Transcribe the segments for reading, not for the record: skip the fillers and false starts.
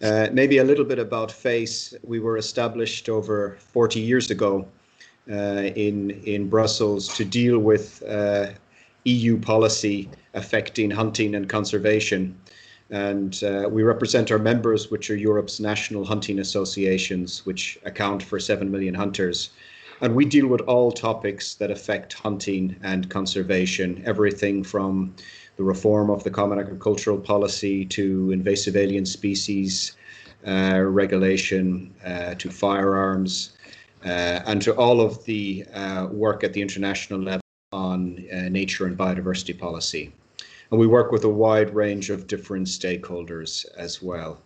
Maybe a little bit about FACE. We were established over 40 years ago in Brussels to deal with EU policy affecting hunting and conservation. And we represent our members, which are Europe's national hunting associations, which account for 7 million hunters. And we deal with all topics that affect hunting and conservation, everything from the reform of the Common Agricultural Policy to invasive alien species regulation, to firearms, and to all of the work at the international level on nature and biodiversity policy. And we work with a wide range of different stakeholders as well.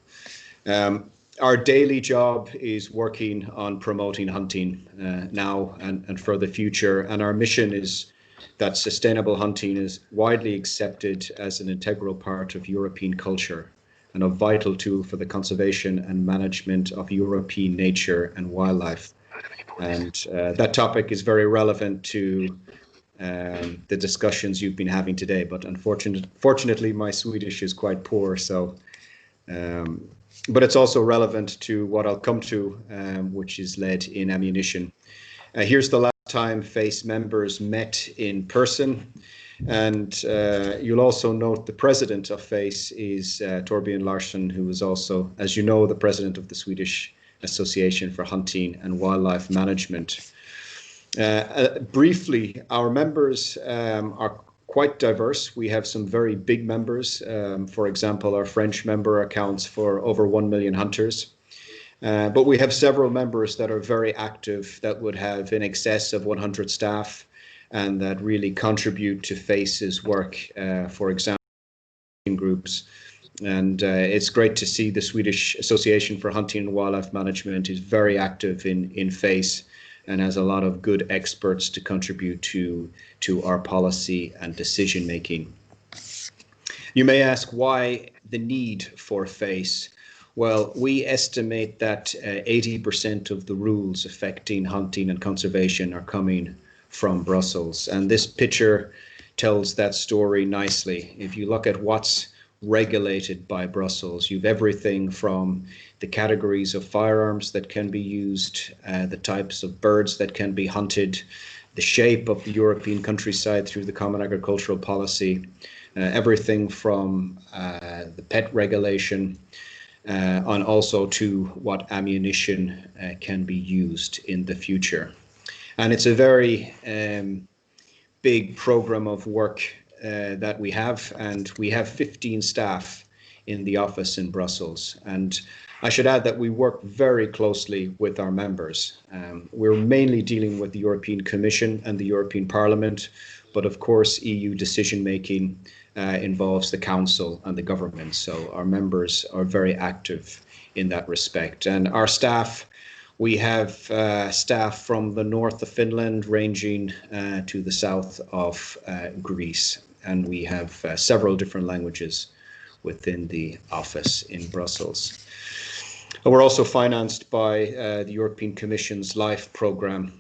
Our daily job is working on promoting hunting now and for the future. And our mission is that sustainable hunting is widely accepted as an integral part of European culture and a vital tool for the conservation and management of European nature and wildlife. And that topic is very relevant to the discussions you've been having today. But unfortunately, my Swedish is quite poor, so but it's also relevant to what I'll come to, which is lead in ammunition. Here's the last time FACE members met in person. And you'll also note the president of FACE is Torbjörn Larsson, who is also, as you know, the president of the Swedish Association for Hunting and Wildlife Management. Briefly, our members are quite diverse. We have some very big members. For example, our French member accounts for over 1 million hunters. But we have several members that are very active, that would have in excess of 100 staff, and that really contribute to FACE's work, for example, in groups. And it's great to see the Swedish Association for Hunting and Wildlife Management is very active in FACE and has a lot of good experts to contribute to our policy and decision making. You may ask why the need for FACE. Well, we estimate that 80% of the rules affecting hunting and conservation are coming from Brussels. And this picture tells that story nicely. If you look at what's regulated by Brussels, you've everything from the categories of firearms that can be used, the types of birds that can be hunted, the shape of the European countryside through the Common Agricultural Policy, everything from the pet regulation, and also to what ammunition can be used in the future. And it's a very big program of work that we have, and we have 15 staff in the office in Brussels. And I should add that we work very closely with our members. We're mainly dealing with the European Commission and the European Parliament, but of course EU decision making involves the Council and the government. So our members are very active in that respect. And our staff, we have staff from the north of Finland ranging to the south of Greece. And we have several different languages within the office in Brussels. And we're also financed by the European Commission's LIFE program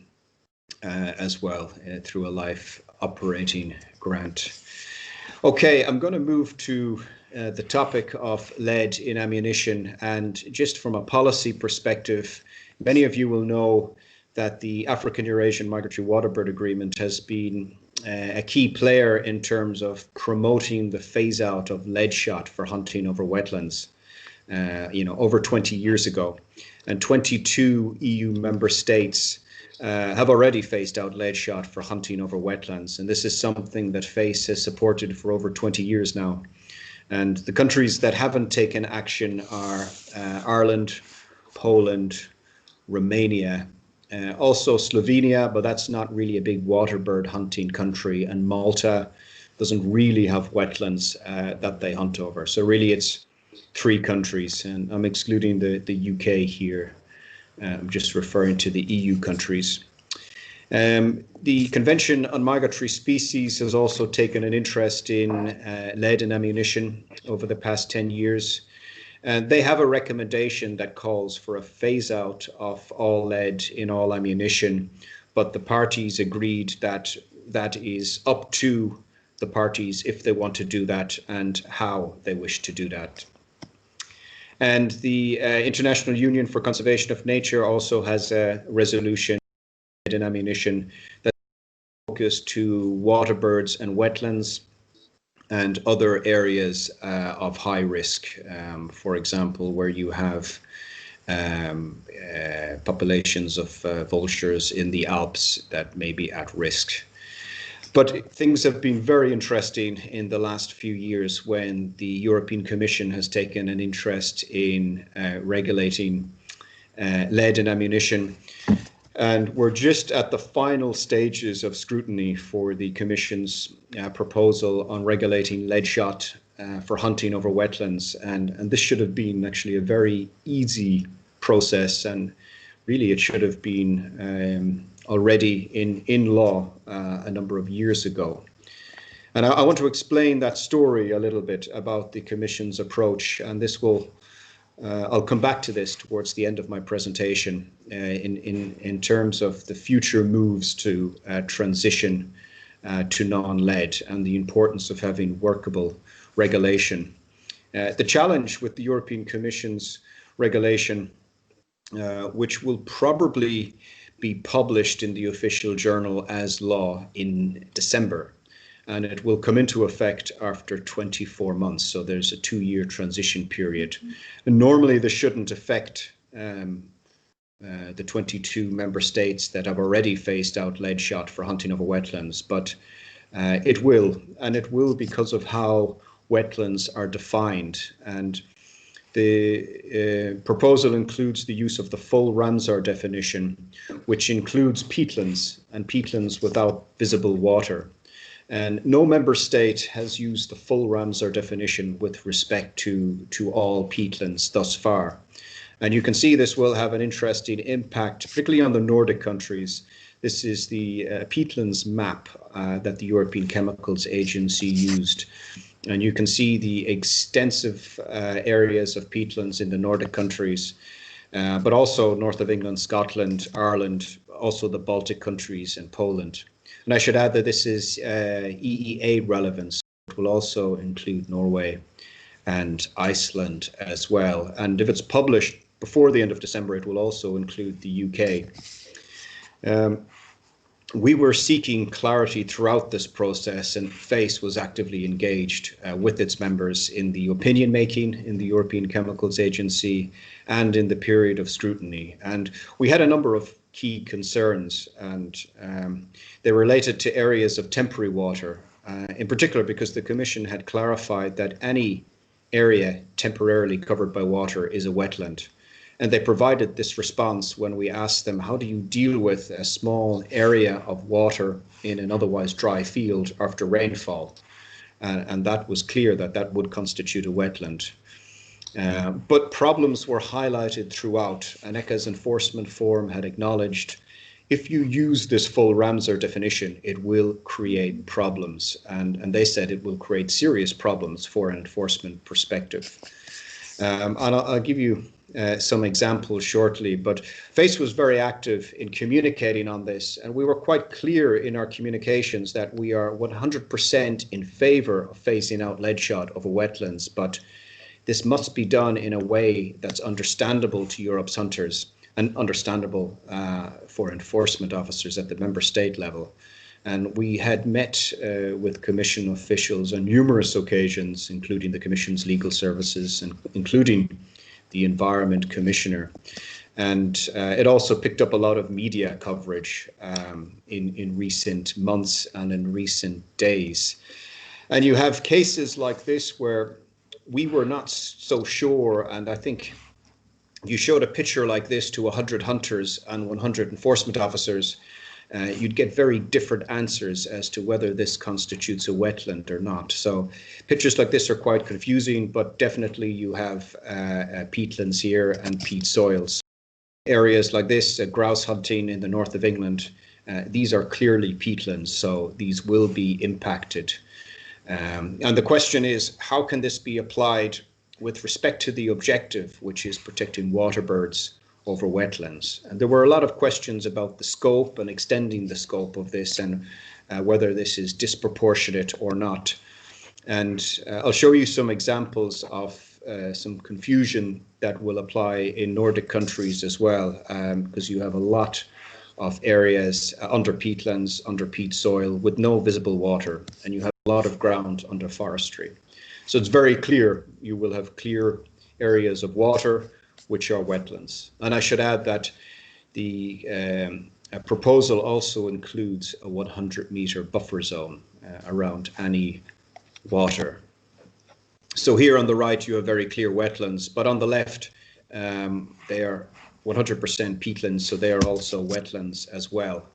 as well through a LIFE operating grant. Okay, I'm going to move to the topic of lead in ammunition. And just from a policy perspective, many of you will know that the African Eurasian Migratory Waterbird Agreement has been a key player in terms of promoting the phase out of lead shot for hunting over wetlands, over 20 years ago. And 22 EU member states have already phased out lead shot for hunting over wetlands. And this is something that FACE has supported for over 20 years now. And the countries that haven't taken action are Ireland, Poland, Romania, also Slovenia, but that's not really a big water bird hunting country, and Malta doesn't really have wetlands that they hunt over. So really it's 3 countries, and I'm excluding the UK here. I'm just referring to the EU countries. The Convention on Migratory Species has also taken an interest in lead and ammunition over the past 10 years. And they have a recommendation that calls for a phase out of all lead in all ammunition, but the parties agreed that that is up to the parties if they want to do that and how they wish to do that. And the International Union for Conservation of Nature also has a resolution and ammunition that's focused to water birds and wetlands and other areas of high risk. For example, where you have populations of vultures in the Alps that may be at risk. But things have been very interesting in the last few years when the European Commission has taken an interest in regulating lead and ammunition. And we're just at the final stages of scrutiny for the Commission's proposal on regulating lead shot for hunting over wetlands. And this should have been actually a very easy process, and really it should have been already in law a number of years ago. And I want to explain that story a little bit about the Commission's approach, and this will I'll come back to this towards the end of my presentation in terms of the future moves to transition to non-lead and the importance of having workable regulation. The challenge with the European Commission's regulation, which will probably be published in the official journal as law in December, and it will come into effect after 24 months. So there's a 2-year transition period. And normally this shouldn't affect the 22 member states that have already phased out lead shot for hunting over wetlands, but it will, and it will because of how wetlands are defined. And the proposal includes the use of the full Ramsar definition, which includes peatlands and peatlands without visible water. And no member state has used the full Ramsar definition with respect to all peatlands thus far. And you can see this will have an interesting impact, particularly on the Nordic countries. This is the peatlands map that the European Chemicals Agency used. And you can see the extensive areas of peatlands in the Nordic countries, but also north of England, Scotland, Ireland, also the Baltic countries and Poland. And I should add that this is EEA relevance. It will also include Norway and Iceland as well. And if it's published before the end of December, it will also include the UK. We were seeking clarity throughout this process, and FACE was actively engaged with its members in the opinion making in the European Chemicals Agency and in the period of scrutiny. And we had a number of key concerns, and they related to areas of temporary water, in particular because the Commission had clarified that any area temporarily covered by water is a wetland. And they provided this response when we asked them, how do you deal with a small area of water in an otherwise dry field after rainfall? And that was clear that that would constitute a wetland. But problems were highlighted throughout, and ECHA's enforcement forum had acknowledged if you use this full Ramsar definition, it will create problems. And they said it will create serious problems for an enforcement perspective. And I'll give you some examples shortly, but FACE was very active in communicating on this, and we were quite clear in our communications that we are 100% in favor of phasing out lead shot over wetlands, but this must be done in a way that's understandable to Europe's hunters and understandable for enforcement officers at the member state level. And we had met with Commission officials on numerous occasions, including the Commission's legal services and including the Environment Commissioner. And it also picked up a lot of media coverage in recent months and in recent days. And you have cases like this where we were not so sure, and I think you showed a picture like this to 100 hunters and 100 enforcement officers, you'd get very different answers as to whether this constitutes a wetland or not. So pictures like this are quite confusing, but definitely you have peatlands here and peat soils. Areas like this, grouse hunting in the north of England, these are clearly peatlands, so these will be impacted. And the question is, how can this be applied with respect to the objective, which is protecting water birds over wetlands? And there were a lot of questions about the scope and extending the scope of this and whether this is disproportionate or not. And I'll show you some examples of some confusion that will apply in Nordic countries as well, because you have a lot of areas under peatlands, under peat soil with no visible water, and you have a lot of ground under forestry. So it's very clear you will have clear areas of water which are wetlands. And I should add that the proposal also includes a 100-meter buffer zone around any water. So here on the right you have very clear wetlands, but on the left they are 100% peatlands, so they are also wetlands as well.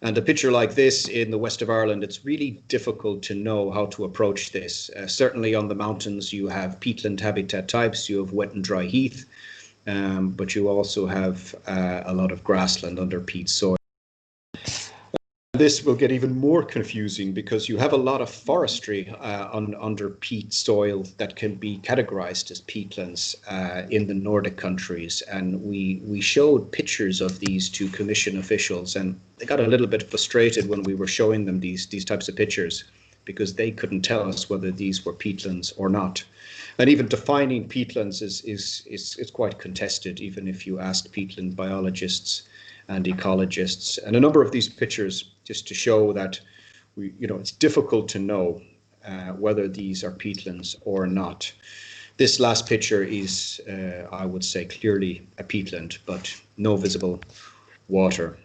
And a picture like this in the west of Ireland, it's really difficult to know how to approach this. Certainly on the mountains you have peatland habitat types, you have wet and dry heath, but you also have a lot of grassland under peat soil. This will get even more confusing because you have a lot of forestry under peat soil that can be categorized as peatlands in the Nordic countries. And we showed pictures of these to Commission officials, and they got a little bit frustrated when we were showing them these types of pictures because they couldn't tell us whether these were peatlands or not. And even defining peatlands is quite contested, even if you ask peatland biologists and ecologists. And a number of these pictures just to show that it's difficult to know whether these are peatlands or not. This last picture is, I would say, clearly a peatland, but no visible water.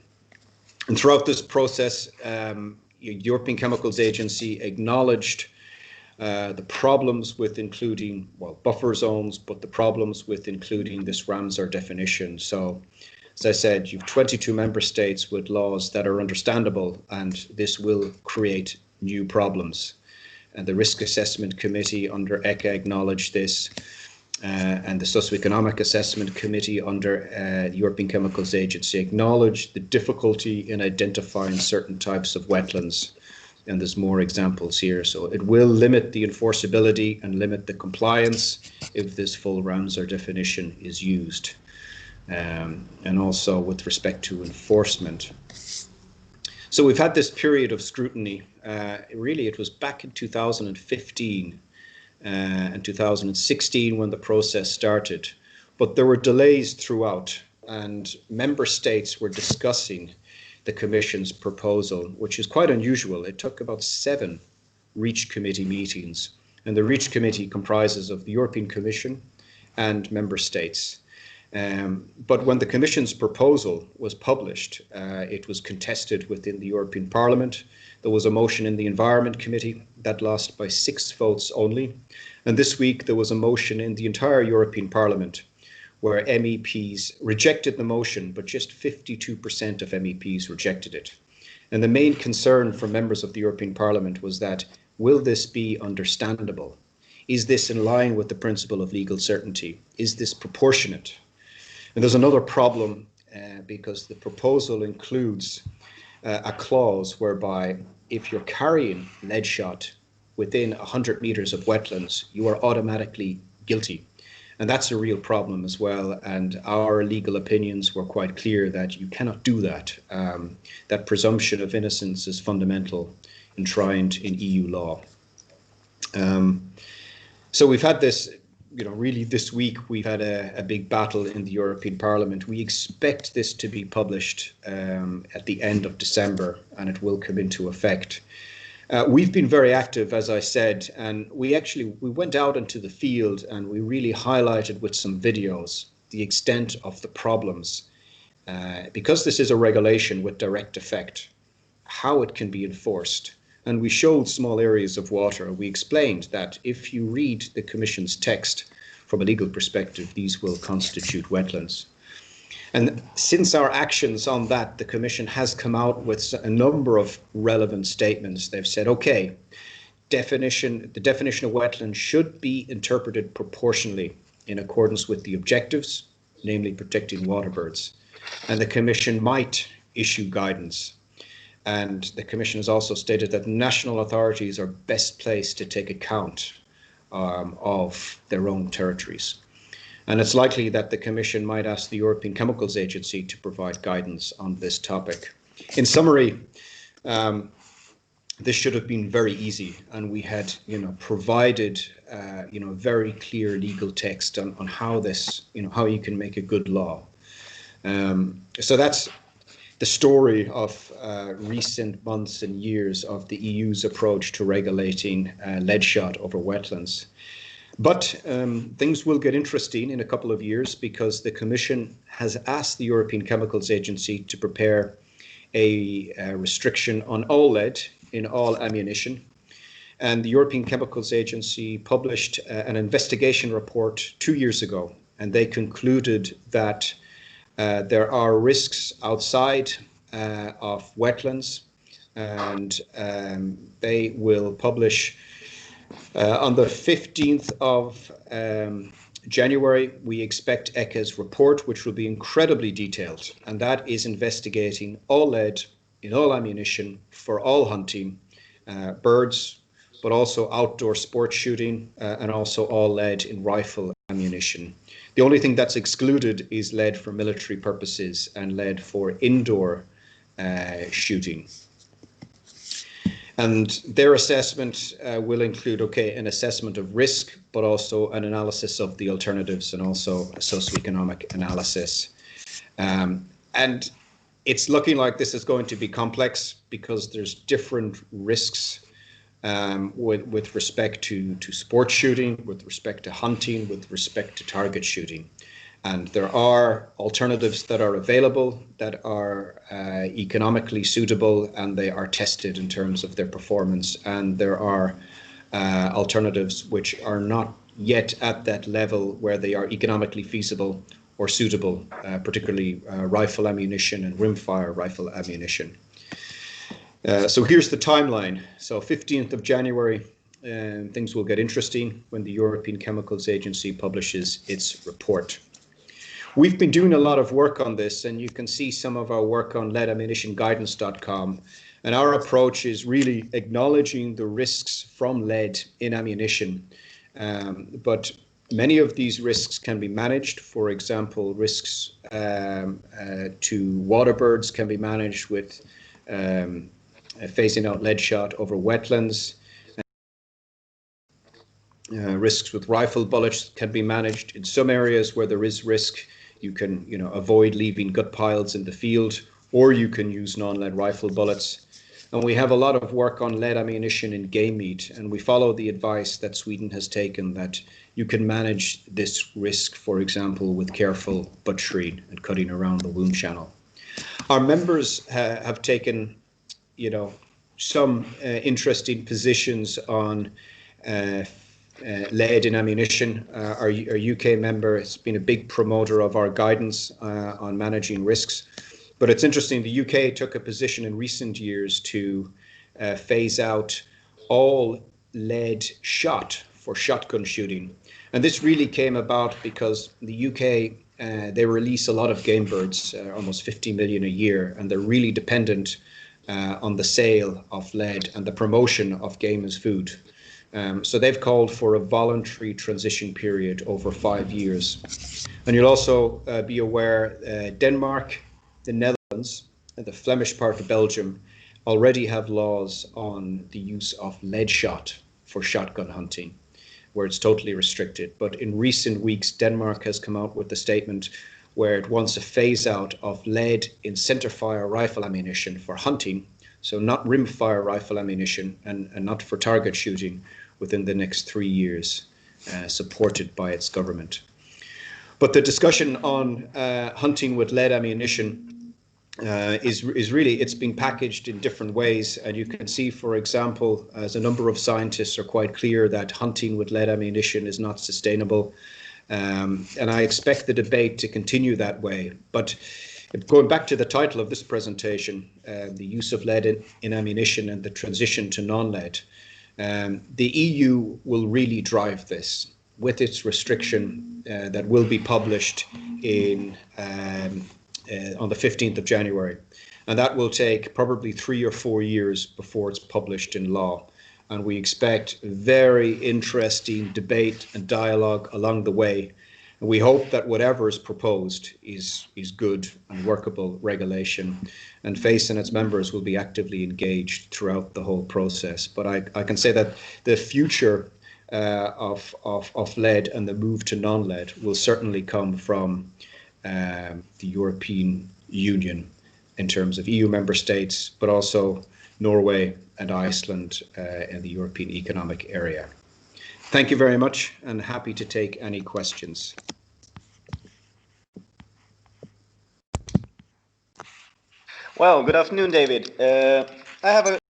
And throughout this process, the European Chemicals Agency acknowledged the problems with including, buffer zones, but the problems with including this Ramsar definition. So, as I said, you've 22 member states with laws that are understandable, and this will create new problems. And the Risk Assessment Committee under ECHA acknowledged this, and the Socioeconomic Assessment Committee under the European Chemicals Agency acknowledged the difficulty in identifying certain types of wetlands. And there's more examples here. So it will limit the enforceability and limit the compliance if this full Ramsar definition is used. And also with respect to enforcement. So we've had this period of scrutiny. Really, it was back in 2015 and 2016 when the process started. But there were delays throughout, and member states were discussing the Commission's proposal, which is quite unusual. It took about 7 REACH committee meetings, and the REACH committee comprises of the European Commission and member states. But when the Commission's proposal was published, it was contested within the European Parliament. There was a motion in the Environment Committee that lost by 6 votes only. And this week there was a motion in the entire European Parliament where MEPs rejected the motion, but just 52% of MEPs rejected it. And the main concern for members of the European Parliament was that, will this be understandable? Is this in line with the principle of legal certainty? Is this proportionate? And there's another problem because the proposal includes a clause whereby if you're carrying lead shot within 100 meters of wetlands, you are automatically guilty. And that's a real problem as well. And our legal opinions were quite clear that you cannot do that. That presumption of innocence is fundamental, enshrined in EU law. So we've had this, really this week we've had a big battle in the European Parliament. We expect this to be published at the end of December, and it will come into effect. We've been very active, as I said, and we went out into the field and we really highlighted with some videos the extent of the problems. Because this is a regulation with direct effect, how it can be enforced. And we showed small areas of water. We explained that if you read the Commission's text from a legal perspective, these will constitute wetlands. And since our actions on that, the Commission has come out with a number of relevant statements. They've said, okay, the definition of wetland should be interpreted proportionally in accordance with the objectives, namely protecting waterbirds. And the Commission might issue guidance. And the Commission has also stated that national authorities are best placed to take account of their own territories. And it's likely that the Commission might ask the European Chemicals Agency to provide guidance on this topic. In summary, this should have been very easy, and we had, provided, very clear legal text on how this, how you can make a good law. So that's the story of recent months and years of the EU's approach to regulating lead shot over wetlands. But things will get interesting in a couple of years, because the Commission has asked the European Chemicals Agency to prepare a restriction on all lead in all ammunition. And the European Chemicals Agency published an investigation report 2 years ago, and they concluded that there are risks outside of wetlands, and they will publish on the 15th of January. We expect ECHA's report, which will be incredibly detailed, and that is investigating all lead in all ammunition for all hunting, birds, but also outdoor sport shooting, and also all lead in rifle ammunition. The only thing that's excluded is lead for military purposes and lead for indoor shooting. And their assessment will include, an assessment of risk, but also an analysis of the alternatives, and also a socioeconomic analysis. And it's looking like this is going to be complex, because there's different risks with respect to sport shooting, with respect to hunting, with respect to target shooting. And there are alternatives that are available that are economically suitable, and they are tested in terms of their performance. And there are alternatives which are not yet at that level where they are economically feasible or suitable, particularly rifle ammunition and rimfire rifle ammunition. So here's the timeline. So 15th of January, things will get interesting when the European Chemicals Agency publishes its report. We've been doing a lot of work on this, and you can see some of our work on leadammunitionguidance.com. And our approach is really acknowledging the risks from lead in ammunition. But many of these risks can be managed. For example, risks to water birds can be managed with phasing out lead shot over wetlands. Risks with rifle bullets can be managed. In some areas where there is risk, you can avoid leaving gut piles in the field, or you can use non-lead rifle bullets. And we have a lot of work on lead ammunition in game meat, and we follow the advice that Sweden has taken, that you can manage this risk, for example, with careful butchery and cutting around the wound channel. Our members have taken some interesting positions on lead in ammunition. Our UK member has been a big promoter of our guidance on managing risks. But it's interesting, the UK took a position in recent years to phase out all lead shot for shotgun shooting. And this really came about because the UK, they release a lot of game birds, almost 50 million a year, and they're really dependent on the sale of lead and the promotion of game as food. So they've called for a voluntary transition period over 5 years. And you'll also be aware Denmark, the Netherlands, and the Flemish part of Belgium already have laws on the use of lead shot for shotgun hunting, where it's totally restricted. But in recent weeks, Denmark has come out with a statement where it wants a phase out of lead in centerfire rifle ammunition for hunting, so not rimfire rifle ammunition, and not for target shooting, within the next 3 years, supported by its government. But the discussion on hunting with lead ammunition is really, it's being packaged in different ways. And you can see, for example, as a number of scientists are quite clear that hunting with lead ammunition is not sustainable. And I expect the debate to continue that way. But going back to the title of this presentation, the use of lead in ammunition and the transition to non-lead, the EU will really drive this with its restriction that will be published on the 15th of January. And that will take probably 3 or 4 years before it's published in law. And we expect very interesting debate and dialogue along the way. And we hope that whatever is proposed is good and workable regulation, and FACE and its members will be actively engaged throughout the whole process. But I can say that the future of lead and the move to non-lead will certainly come from the European Union in terms of EU member states, but also Norway and Iceland in the European Economic Area. Thank you very much, and happy to take any questions. Well, good afternoon, David. I have a